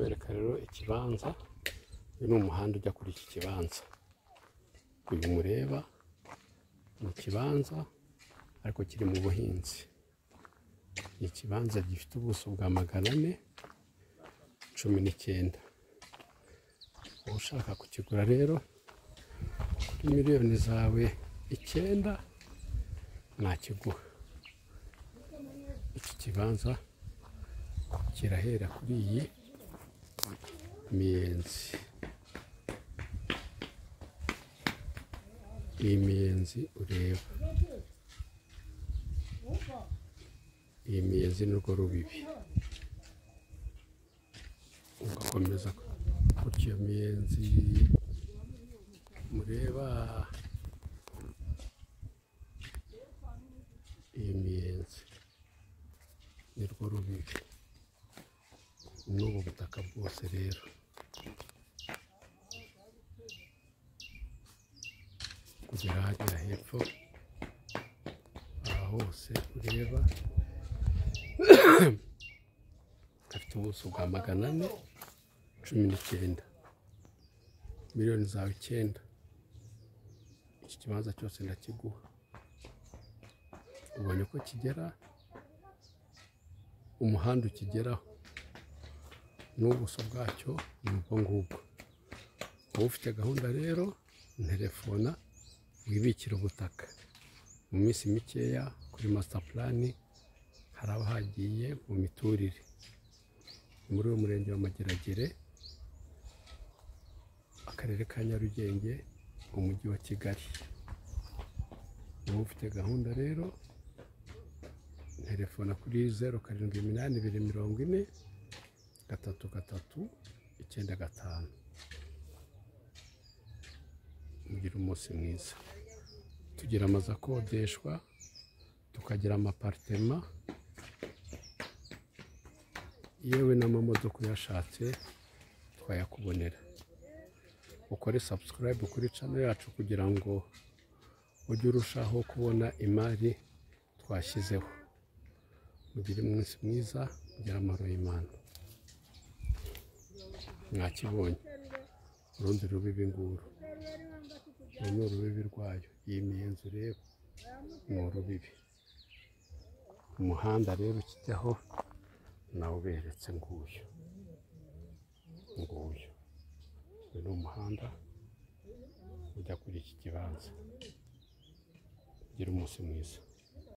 kubereka rero ikibanza. Uyu ni umuhanda ujya kuri iki kibanza. Uyu mureba ni ikibanza ariko kiri mu buhinzi. Ni ikibanza gifite ubuso bwa 419. Ushaka kukigura rero kuri miliyoni zawe 9 nakiguha. Iki kibanza kirahera kuri iyi miyenzi. Iyi miyenzi ureba, iyi miyenzi nirwo rubibi, ugakomeza gutya iyo miyenzi mureba. Iyi miyenzi nirwo rubibi n'ubu butaka bwose rero. Kugera hariya hepfo aha hose ureba gafite ubuso bwa 419. Miliyoni zawe 9. Iki kibanza cyose ndakiguha. Ubonye ko kigera umuhanda ukigeraho n'ubuso bwacyo ni ubwo ngubwo. Wowe ufite gahunda rero nterefona wibikira ubutaka. Mu minsi mikeya kuri master plan haraba hagiye mu miturire muri uyu murenge wa Mageragere, akarere ka Nyarugenge, umujyi wa Kigali. Wowe ufite gahunda rero telefona kuri 078240 339. Mugira umunsi mwiza. Tugira amazu akodeshwa, tukagira amapartema, yewe n'amamodoka uyashatse twayakubonera. Ukore subscribe kuri channel yacu kugira ngo ujye urushaho kubona imari twashyizeho. Mugire umunsi mwiza, mugira amahoro y'Imana. Mwakibonye urundi rubibi nguru, ni urubibi rwayo. Iyi miyenzi rero ni urubibi. Umuhanda rero ukijyaho nawe uberetse nguyu. Uyu ni umuhanda ujya kuri iki kibanza. Gira umunsi mwiza.